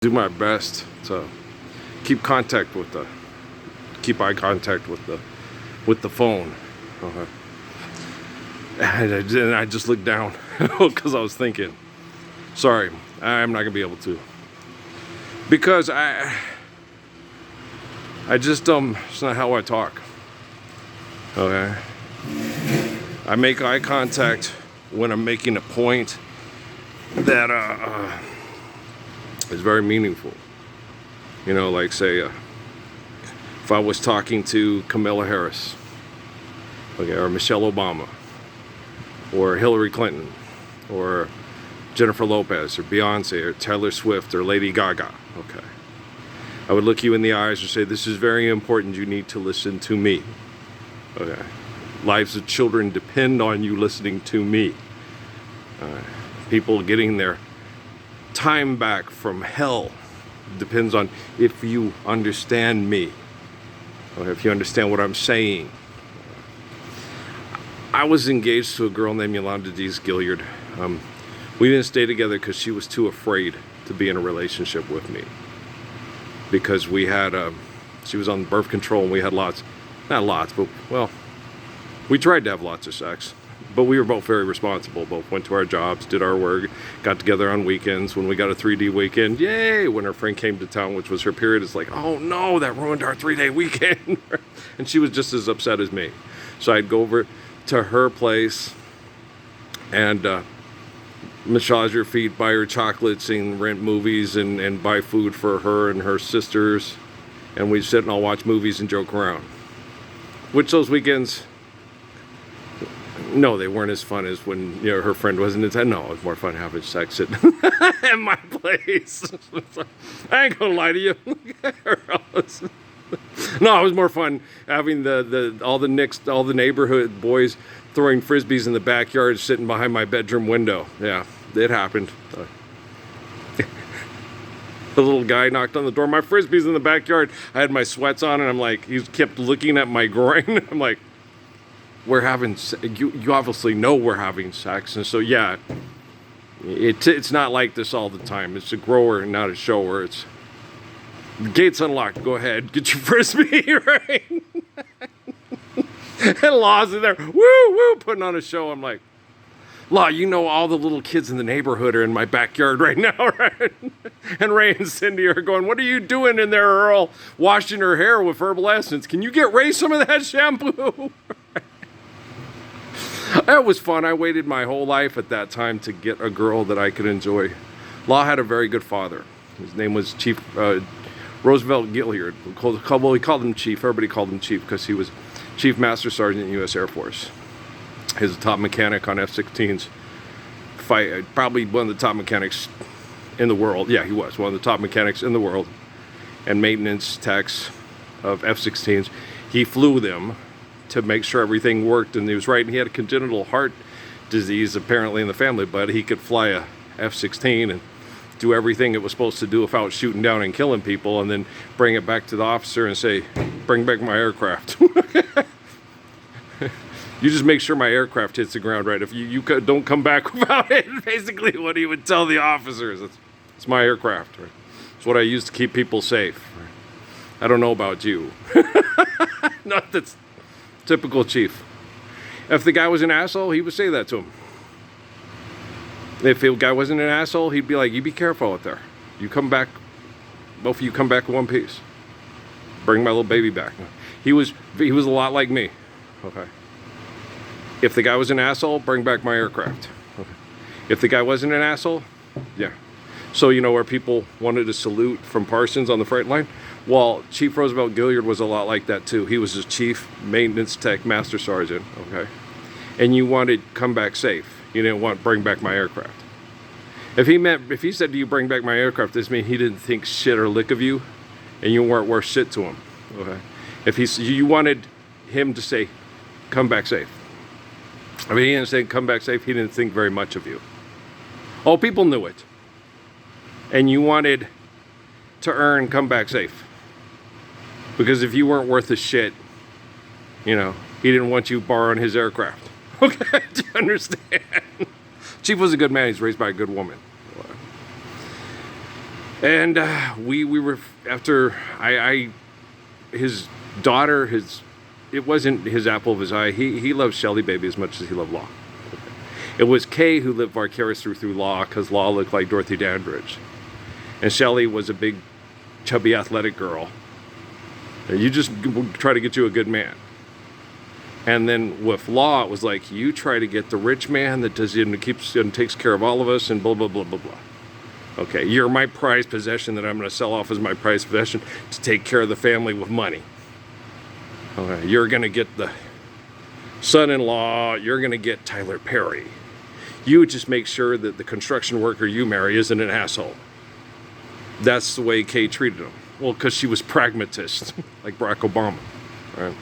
do my best to keep eye contact with the phone. Okay. And I just looked down because I was thinking, sorry, I'm not gonna be able to, because I just it's not how I talk. Okay. I make eye contact when I'm making a point that is very meaningful. You know, like say if I was talking to Kamala Harris, okay, or Michelle Obama, or Hillary Clinton, or Jennifer Lopez, or Beyonce, or Taylor Swift, or Lady Gaga, okay, I would look you in the eyes and say, this is very important, you need to listen to me. Okay. Lives of children depend on you listening to me. People getting their time back from hell depends on if you understand me, or if you understand what I'm saying. I was engaged to a girl named Yolanda Dees Gilliard. We didn't stay together because she was too afraid to be in a relationship with me, because we had she was on birth control, and we had not lots, but well, we tried to have lots of sex, but we were both very responsible. Both went to our jobs, did our work, got together on weekends. When we got a 3-day weekend, yay! When her friend came to town, which was her period, it's like, oh no, that ruined our 3-day weekend. And she was just as upset as me. So I'd go over to her place and massage her feet, buy her chocolates, and rent movies, and buy food for her and her sisters. And we'd sit and all watch movies and joke around. Which those weekends, no, they weren't as fun as when, you know, her friend wasn't in town. No, it was more fun having sex at my place. I ain't gonna lie to you. No, it was more fun having all the neighborhood boys throwing frisbees in the backyard, sitting behind my bedroom window. Yeah, it happened. The little guy knocked on the door. My frisbee's in the backyard. I had my sweats on, and I'm like, he kept looking at my groin. I'm like, we're having, you obviously know we're having sex. And so, yeah, it's not like this all the time. It's a grower, not a shower. It's, the gate's unlocked. Go ahead, get your frisbee, right? And Law's in there, woo, woo, putting on a show. I'm like, Law, you know all the little kids in the neighborhood are in my backyard right now, right? And Ray and Cindy are going, what are you doing in there, Earl? Washing her hair with herbal essence. Can you get Ray some of that shampoo? That was fun. I waited my whole life at that time to get a girl that I could enjoy. Law had a very good father. His name was Chief Roosevelt Gilliard. We called him Chief. Everybody called him Chief because he was Chief Master Sergeant in the U.S. Air Force. He was a top mechanic on F-16s. Probably one of the top mechanics in the world. Yeah, he was one of the top mechanics in the world. And maintenance techs of F-16s. He flew them to make sure everything worked, and he was right. And he had a congenital heart disease apparently in the family, but he could fly a F-16 and do everything it was supposed to do without shooting down and killing people, and then bring it back to the officer and say, bring back my aircraft. You just make sure my aircraft hits the ground right. If you don't come back without it, basically what he would tell the officers. It's my aircraft. Right? It's what I use to keep people safe. Right? I don't know about you. Not that's typical Chief. If the guy was an asshole, he would say that to him. If the guy wasn't an asshole, he'd be like, you be careful out there. You come back, both of you come back in one piece. Bring my little baby back. He was a lot like me. Okay. If the guy was an asshole, bring back my aircraft. Okay. If the guy wasn't an asshole, yeah. So you know where people wanted to salute from Parsons on the front line? Well, Chief Roosevelt Gilliard was a lot like that too. He was a Chief Maintenance Tech Master Sergeant, okay? And you wanted come back safe. You didn't want bring back my aircraft. If he said to you bring back my aircraft, this means he didn't think shit or lick of you, and you weren't worth shit to him, okay? If you wanted him to say come back safe. I mean, he didn't say come back safe. He didn't think very much of you. Oh, people knew it. And you wanted to earn come back safe. Because if you weren't worth a shit, you know, he didn't want you borrowing his aircraft. Okay, do you understand? Chief was a good man. He's raised by a good woman. And we were, after his daughter, it wasn't his apple of his eye. He loved Shelly Baby as much as he loved Law. It was Kay who lived vicariously through Law, because Law looked like Dorothy Dandridge. And Shelly was a big, chubby, athletic girl. You just try to get you a good man. And then with Law, it was like, you try to get the rich man that does and keeps and takes care of all of us, and blah, blah, blah, blah, blah. Okay, you're my prized possession that I'm going to sell off as my prized possession to take care of the family with money. Okay, you're going to get the son-in-law. You're going to get Tyler Perry. You just make sure that the construction worker you marry isn't an asshole. That's the way Kay treated him. Well, because she was pragmatist, like Barack Obama. Right?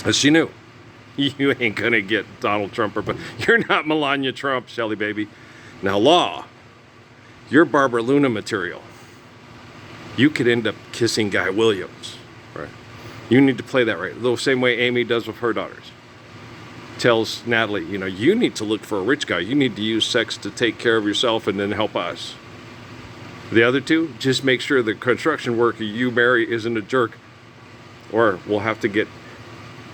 As she knew, you ain't going to get Donald Trump, but you're not Melania Trump, Shelly Baby. Now, Law, you're Barbara Luna material. You could end up kissing Guy Williams. Right? You need to play that right. The same way Amy does with her daughters. Tells Natalie, you need to look for a rich guy. You need to use sex to take care of yourself and then help us. The other two, just make sure the construction worker you marry isn't a jerk. Or we'll have to get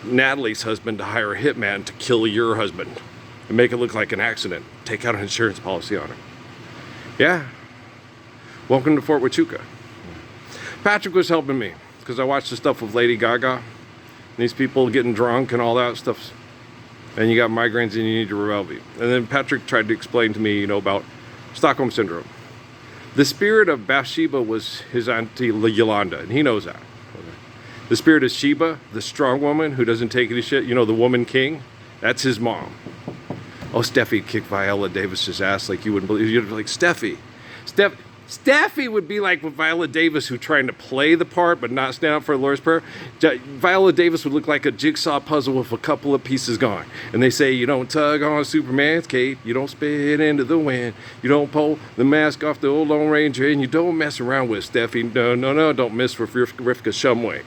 Natalie's husband to hire a hitman to kill your husband and make it look like an accident. Take out an insurance policy on him. Yeah. Welcome to Fort Huachuca. Patrick was helping me because I watched the stuff with Lady Gaga. These people getting drunk and all that stuff. And you got migraines and you need to Relvi. And then Patrick tried to explain to me, about Stockholm Syndrome. The spirit of Bathsheba was his auntie Yolanda, and he knows that. Okay. The spirit of Sheba, the strong woman who doesn't take any shit, the woman king, that's his mom. Oh, Steffi kicked Viola Davis's ass like you wouldn't believe. You'd be like, Steffi would be like with Viola Davis, who trying to play the part but not stand up for Lord's Prayer. Viola Davis would look like a jigsaw puzzle with a couple of pieces gone. And they say, you don't tug on Superman's cape, you don't spit into the wind, you don't pull the mask off the old Lone Ranger, and you don't mess around with Steffi. No, don't mess with Rivka Shumway.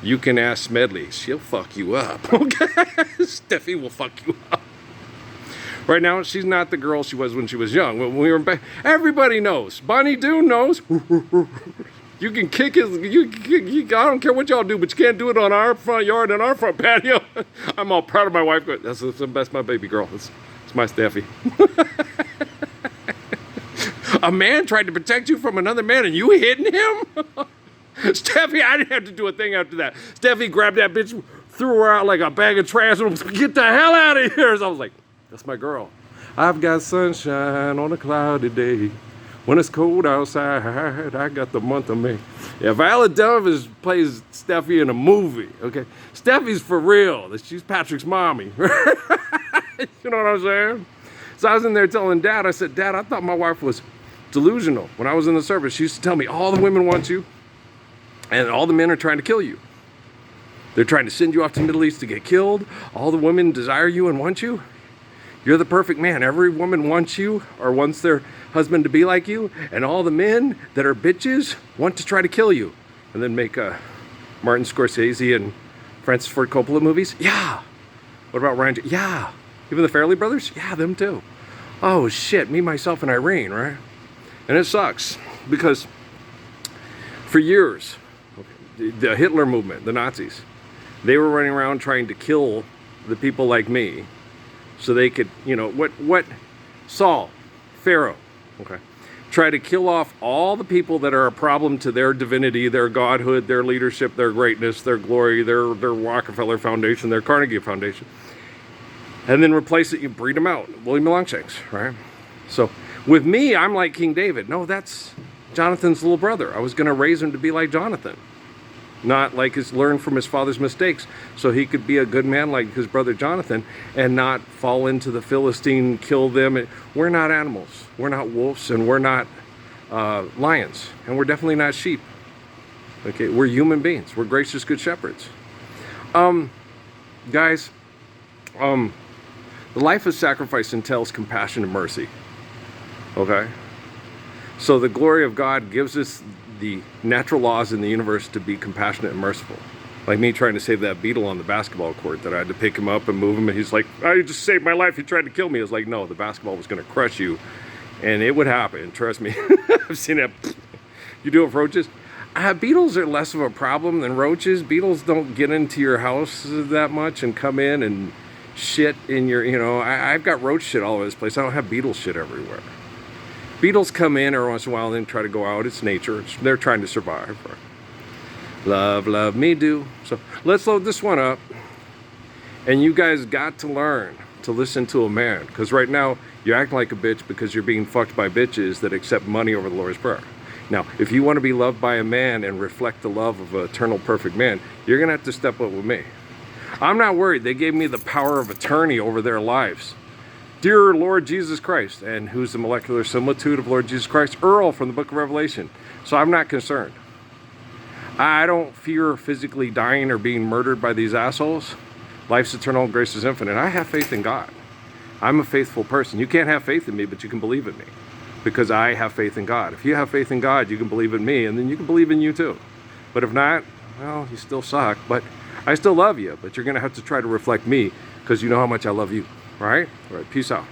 You can ask Smedley, she'll fuck you up. Okay? Steffi will fuck you up. Right now, she's not the girl she was when she was young. When we were back, everybody knows. Bonnie Doon knows. You can kick his. I don't care what y'all do, but you can't do it on our front yard and our front patio. I'm all proud of my wife. That's my baby girl. It's my Steffi. A man tried to protect you from another man, and you hitting him? Steffi, I didn't have to do a thing after that. Steffi grabbed that bitch, threw her out like a bag of trash, and get the hell out of here. So I was like, that's my girl. I've got sunshine on a cloudy day. When it's cold outside, I got the month of May. Yeah, Viola Davis plays Steffi in a movie, okay? Steffi's for real. She's Patrick's mommy. You know what I'm saying? So I was in there telling Dad, I said, Dad, I thought my wife was delusional. When I was in the service, she used to tell me, all the women want you, and all the men are trying to kill you. They're trying to send you off to the Middle East to get killed. All the women desire you and want you. You're the perfect man. Every woman wants you or wants their husband to be like you. And all the men that are bitches want to try to kill you. And then make Martin Scorsese and Francis Ford Coppola movies? Yeah. What about Ryan? Yeah. Even the Farrelly brothers? Yeah, them too. Oh, shit. Me, myself, and Irene, right? And it sucks. Because for years, the Hitler movement, the Nazis, they were running around trying to kill the people like me. So they could, what Saul, Pharaoh, okay, try to kill off all the people that are a problem to their divinity, their godhood, their leadership, their greatness, their glory, their Rockefeller Foundation, their Carnegie Foundation, and then replace it. You breed them out, William Longshanks, right? So with me, I'm like King David. No, that's Jonathan's little brother. I was going to raise him to be like Jonathan. Not like learn from his father's mistakes, so he could be a good man like his brother Jonathan and not fall into the Philistine, kill them. We're not animals. We're not wolves, and we're not lions, and we're definitely not sheep. Okay, we're human beings. We're gracious, good shepherds. Guys, the life of sacrifice entails compassion and mercy. Okay, so the glory of God gives us the natural laws in the universe to be compassionate and merciful. Like me trying to save that beetle on the basketball court that I had to pick him up and move him, and he's like, I just saved my life, he tried to kill me. I was like, no, the basketball was going to crush you, And it would happen, trust me. I've seen it. You do it with roaches? Beetles are less of a problem than roaches. Beetles don't get into your house that much and come in and shit in your, I've got roach shit all over this place. I don't have beetle shit everywhere. Beetles come in every once in a while and then try to go out. It's nature. They're trying to survive. Love, love me do. So let's load this one up. And you guys got to learn to listen to a man. Because right now, you're acting like a bitch because you're being fucked by bitches that accept money over the Lord's Prayer. Now, if you want to be loved by a man and reflect the love of an eternal perfect man, you're going to have to step up with me. I'm not worried. They gave me the power of attorney over their lives. Dear Lord Jesus Christ, and who's the molecular similitude of Lord Jesus Christ? Earl from the book of Revelation. So I'm not concerned. I don't fear physically dying or being murdered by these assholes. Life's eternal, grace is infinite. I have faith in God. I'm a faithful person. You can't have faith in me, but you can believe in me. Because I have faith in God. If you have faith in God, you can believe in me, and then you can believe in you too. But if not, well, you still suck. But I still love you. But you're going to have to try to reflect me, because you know how much I love you. All right? All right, peace out.